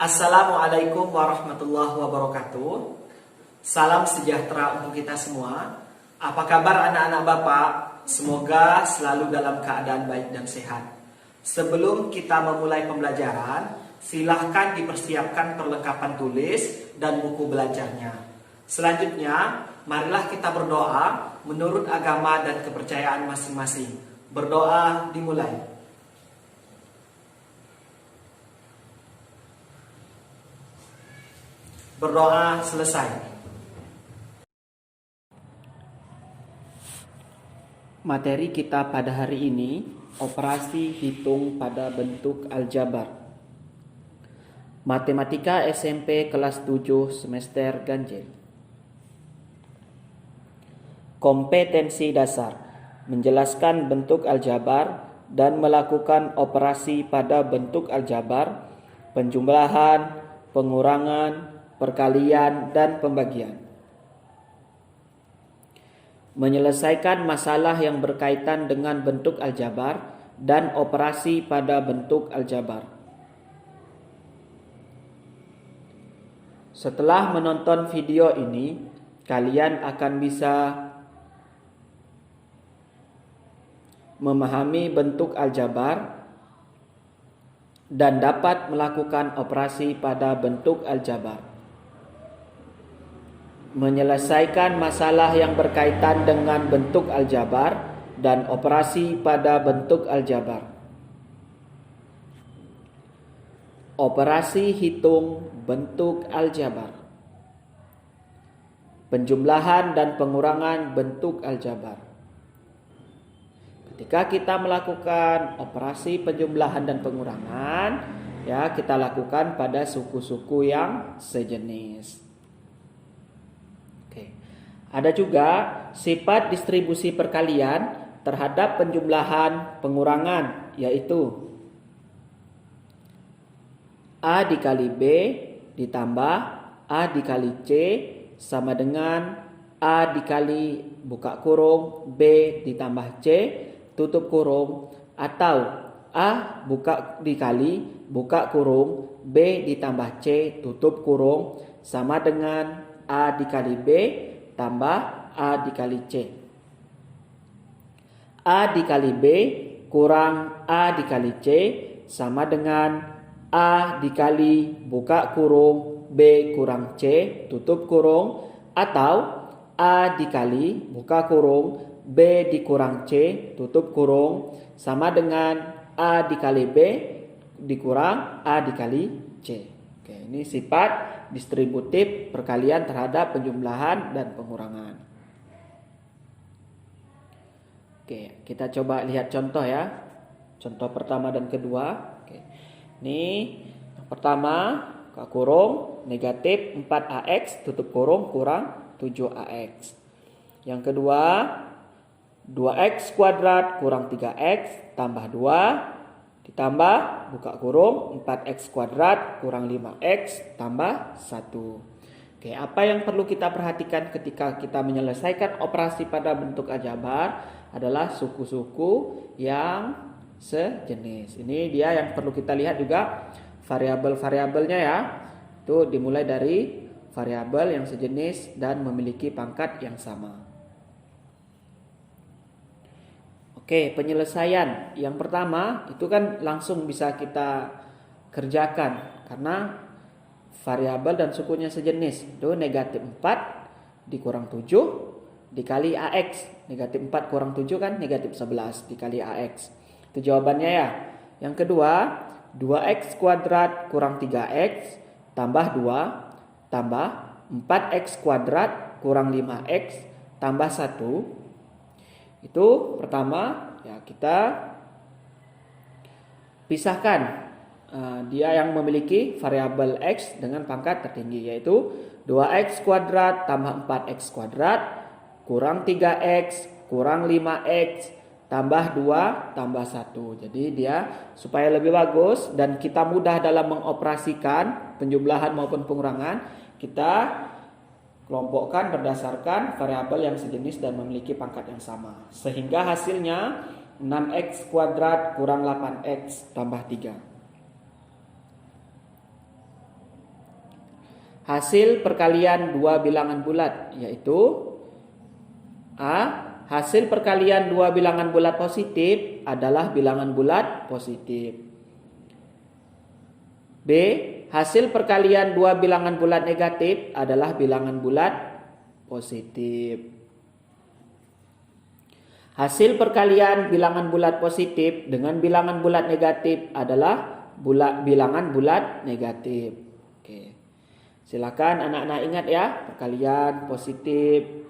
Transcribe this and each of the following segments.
Assalamualaikum warahmatullahi wabarakatuh. Salam sejahtera untuk kita semua. Apa kabar anak-anak Bapak? Semoga selalu dalam keadaan baik dan sehat. Sebelum kita memulai pembelajaran, silahkan dipersiapkan perlengkapan tulis dan buku belajarnya. Selanjutnya, marilah kita berdoa menurut agama dan kepercayaan masing-masing. Berdoa dimulai. Berdoa selesai. Materi kita pada hari ini, operasi hitung pada bentuk aljabar. Matematika SMP kelas 7 semester ganjil. Kompetensi dasar, menjelaskan bentuk aljabar dan melakukan operasi pada bentuk aljabar, penjumlahan, pengurangan, perkalian, dan pembagian. Menyelesaikan masalah yang berkaitan dengan bentuk aljabar dan operasi pada bentuk aljabar. Setelah menonton video ini, kalian akan bisa memahami bentuk aljabar dan dapat melakukan operasi pada bentuk aljabar. Menyelesaikan masalah yang berkaitan dengan bentuk aljabar dan operasi pada bentuk aljabar. Operasi hitung bentuk aljabar. Penjumlahan dan pengurangan bentuk aljabar. Ketika kita melakukan operasi penjumlahan dan pengurangan, ya kita lakukan pada suku-suku yang sejenis. Ada juga sifat distribusi perkalian terhadap penjumlahan pengurangan, yaitu A dikali B ditambah A dikali C sama dengan A dikali buka kurung B ditambah C tutup kurung, atau A dikali buka kurung B ditambah C tutup kurung sama dengan A dikali B tambah A dikali C. A dikali B kurang A dikali C sama dengan A dikali buka kurung B kurang C tutup kurung, atau A dikali buka kurung B dikurang C tutup kurung sama dengan A dikali B dikurang A dikali C. Oke, ini sifat distributif perkalian terhadap penjumlahan dan pengurangan. Oke, kita coba lihat contoh ya. Contoh pertama dan kedua. Oke. Ini yang pertama, buka kurung negatif 4AX tutup kurung kurang 7AX. Yang kedua, 2X kuadrat kurang 3X tambah 2 ditambah buka kurung 4X kuadrat kurang 5X tambah 1. Oke, apa yang perlu kita perhatikan ketika kita menyelesaikan operasi pada bentuk aljabar adalah suku-suku yang sejenis. Ini dia yang perlu kita lihat juga variabel-variabelnya ya. Itu dimulai dari variabel yang sejenis dan memiliki pangkat yang sama. Oke, penyelesaian yang pertama itu kan langsung bisa kita kerjakan karena variabel dan sukunya sejenis. Itu negatif 4 dikurang 7 dikali AX. Negatif 4 kurang 7 kan negatif 11 dikali AX. Itu jawabannya ya. Yang kedua, 2X kuadrat kurang 3X tambah 2 tambah 4X kuadrat kurang 5X tambah 1. Itu pertama ya kita pisahkan dia yang memiliki variabel X dengan pangkat tertinggi, yaitu 2X kuadrat tambah 4X kuadrat kurang 3X kurang 5X tambah 2 tambah 1. Jadi dia supaya lebih bagus dan kita mudah dalam mengoperasikan penjumlahan maupun pengurangan, kita kelompokkan berdasarkan variabel yang sejenis dan memiliki pangkat yang sama. Sehingga hasilnya 6X kuadrat kurang 8X tambah 3. hasil perkalian dua bilangan bulat, yaitu A. Hasil perkalian dua bilangan bulat positif adalah bilangan bulat positif. B. Hasil perkalian dua bilangan bulat negatif adalah bilangan bulat positif. Hasil perkalian bilangan bulat positif dengan bilangan bulat negatif adalah bilangan bulat negatif. Oke. Silakan anak-anak ingat ya, perkalian positif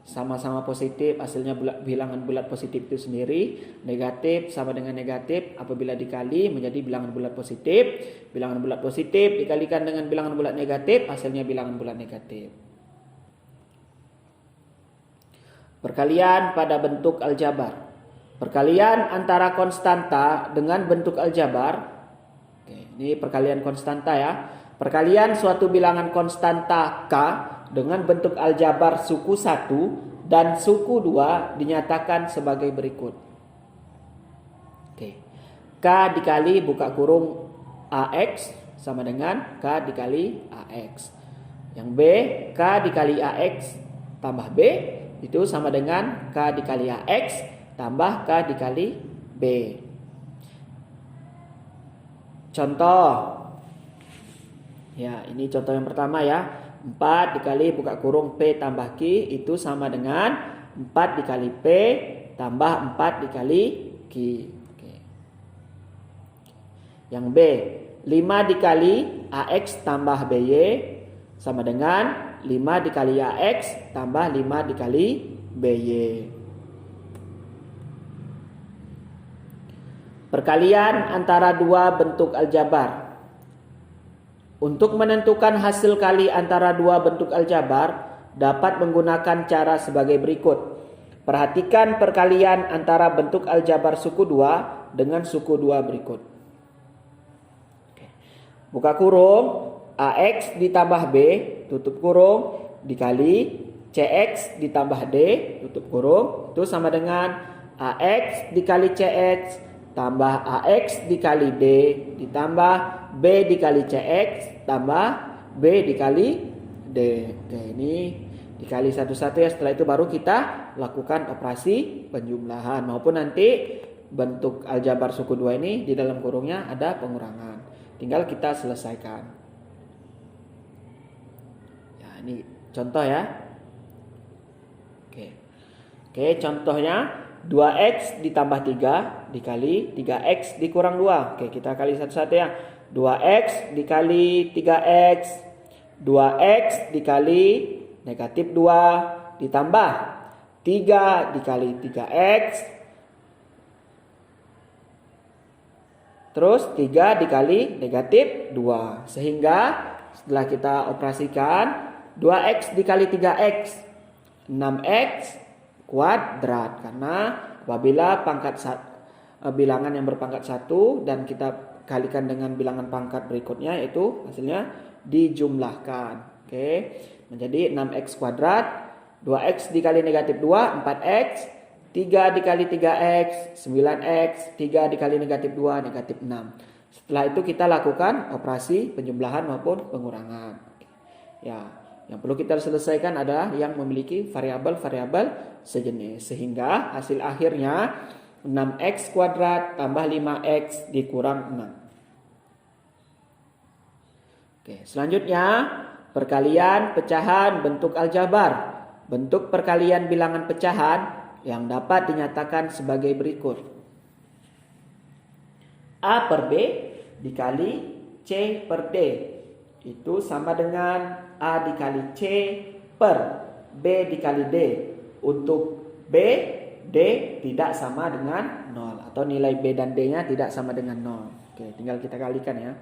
sama-sama positif, hasilnya bilangan bulat positif itu sendiri. Negatif sama dengan negatif apabila dikali menjadi bilangan bulat positif. Bilangan bulat positif dikalikan dengan bilangan bulat negatif, hasilnya bilangan bulat negatif. Perkalian pada bentuk aljabar. Perkalian antara konstanta dengan bentuk aljabar. Oke, ini perkalian konstanta ya. Perkalian suatu bilangan konstanta K dengan bentuk aljabar suku 1 dan suku 2 dinyatakan sebagai berikut. Oke. K dikali buka kurung AX sama dengan K dikali AX. Yang B, K dikali AX tambah B itu sama dengan K dikali AX tambah K dikali B. Contoh. Ya, ini contoh yang pertama ya. 4 dikali buka kurung P tambah Q itu sama dengan 4 dikali P tambah 4 dikali Q. Oke. Yang B, 5 dikali AX tambah BY sama dengan 5 dikali AX tambah 5 dikali BY. Perkalian antara dua bentuk aljabar. Untuk menentukan hasil kali antara dua bentuk aljabar dapat menggunakan cara sebagai berikut. Perhatikan perkalian antara bentuk aljabar suku 2 dengan suku 2 berikut. Buka kurung AX ditambah B tutup kurung dikali CX ditambah D tutup kurung itu sama dengan AX dikali CX tambah AX dikali D ditambah B dikali CX tambah B dikali D. Oke, ini dikali satu-satu ya. Setelah itu baru kita lakukan operasi penjumlahan maupun nanti bentuk aljabar suku 2 ini di dalam kurungnya ada pengurangan. Tinggal kita selesaikan. Ya, ini contoh ya. Oke, contohnya 2X ditambah 3 dikali 3X dikurang 2. Oke, kita kali satu-satu ya. 2X dikali 3X 2X dikali negatif 2 ditambah 3 dikali 3X terus 3 dikali negatif 2. Sehingga setelah kita operasikan 2X dikali 3X 6X kuadrat. Karena apabila bilangan yang berpangkat 1 dan kita kalikan dengan bilangan pangkat berikutnya itu hasilnya dijumlahkan. Oke, menjadi 6x kuadrat. 2x dikali negatif 2 4x, 3 dikali 3x 9x, 3 dikali negatif 2 negatif 6. Setelah itu kita lakukan operasi penjumlahan maupun pengurangan. Ya, yang perlu kita selesaikan adalah yang memiliki variabel-variabel sejenis sehingga hasil akhirnya 6x kuadrat tambah 5x dikurang 6. Oke, selanjutnya perkalian pecahan bentuk aljabar. Bentuk perkalian bilangan pecahan yang dapat dinyatakan sebagai berikut. A per B dikali C per D itu sama dengan A dikali C per B dikali D. Untuk B, D tidak sama dengan 0 atau nilai B dan D nya tidak sama dengan 0. Oke, tinggal kita kalikan ya.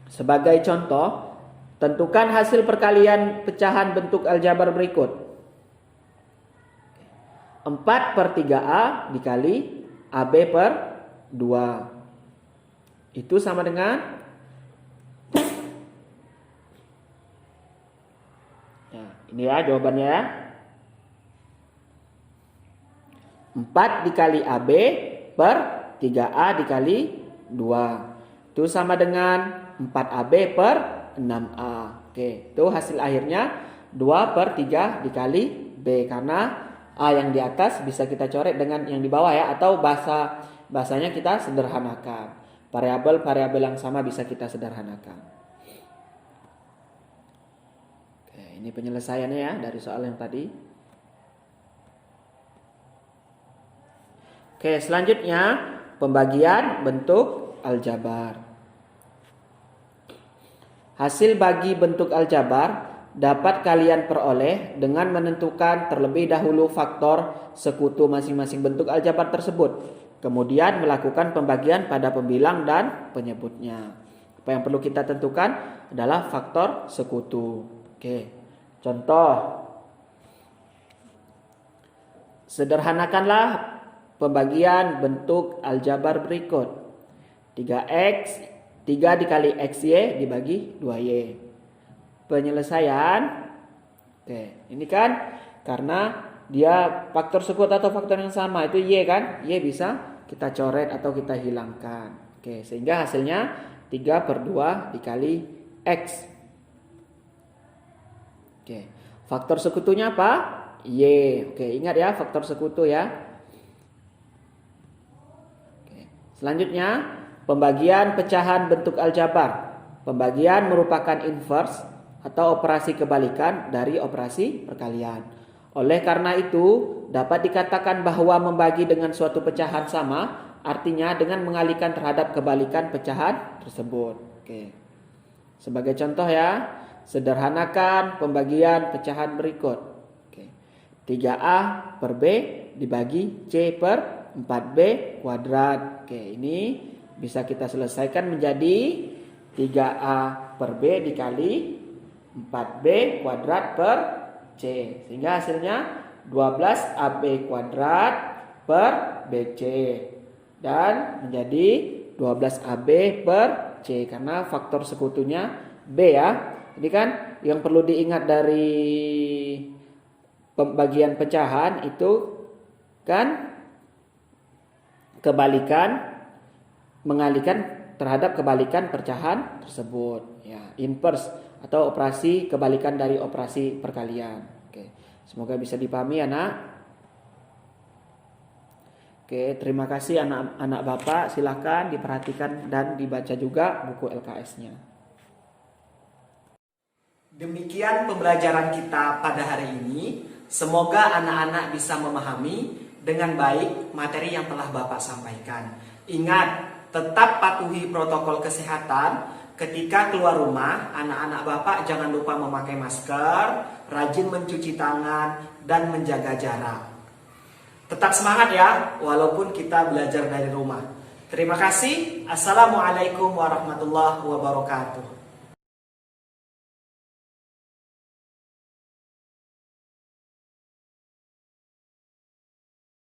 Sebagai contoh, tentukan hasil perkalian pecahan bentuk aljabar berikut. 4 per 3A dikali AB per 2. Itu sama dengan ini ya jawabannya ya. 4 dikali AB per 3A dikali 2. Itu sama dengan 4AB per 6A. Oke, itu hasil akhirnya 2 per 3 dikali B. Karena A yang di atas bisa kita coret dengan yang di bawah ya. Atau bahasanya kita sederhanakan. Variabel-variabel yang sama bisa kita sederhanakan. Oke, ini penyelesaiannya ya dari soal yang tadi. Oke, selanjutnya pembagian bentuk aljabar. Hasil bagi bentuk aljabar dapat kalian peroleh dengan menentukan terlebih dahulu faktor sekutu masing-masing bentuk aljabar tersebut. Kemudian melakukan pembagian pada pembilang dan penyebutnya. Apa yang perlu kita tentukan adalah faktor sekutu. Oke, contoh. Sederhanakanlah pembagian bentuk aljabar berikut. 3 dikali XY dibagi 2Y. Penyelesaian. Oke, ini kan karena dia faktor sekutu atau faktor yang sama itu Y kan. Y bisa kita coret atau kita hilangkan. Oke, sehingga hasilnya 3 per 2 dikali X. Oke, faktor sekutunya apa? Y. Oke, ingat ya faktor sekutu ya. Oke, selanjutnya pembagian pecahan bentuk aljabar. Pembagian merupakan inverse atau operasi kebalikan dari operasi perkalian. Oleh karena itu, dapat dikatakan bahwa membagi dengan suatu pecahan sama, artinya dengan mengalihkan terhadap kebalikan pecahan tersebut. Oke. Sebagai contoh ya, sederhanakan pembagian pecahan berikut. Oke. 3A per B dibagi C per 4B kuadrat. Oke, ini bisa kita selesaikan menjadi 3A per B dikali 4B kuadrat per C. Sehingga hasilnya 12AB kuadrat per BC. Dan menjadi 12AB per C. Karena faktor sekutunya B ya. Ini kan yang perlu diingat dari pembagian pecahan itu kan kebalikan, mengalihkan terhadap kebalikan pecahan tersebut ya, inverse atau operasi kebalikan dari operasi perkalian. Oke, semoga bisa dipahami anak. Oke, terima kasih anak-anak Bapak, silakan diperhatikan dan dibaca juga buku LKS-nya. Demikian pembelajaran kita pada hari ini. Semoga anak-anak bisa memahami dengan baik materi yang telah Bapak sampaikan. Ingat, tetap patuhi protokol kesehatan. Ketika keluar rumah, anak-anak Bapak jangan lupa memakai masker, rajin mencuci tangan, dan menjaga jarak. Tetap semangat ya, walaupun kita belajar dari rumah. Terima kasih. Assalamualaikum warahmatullahi wabarakatuh.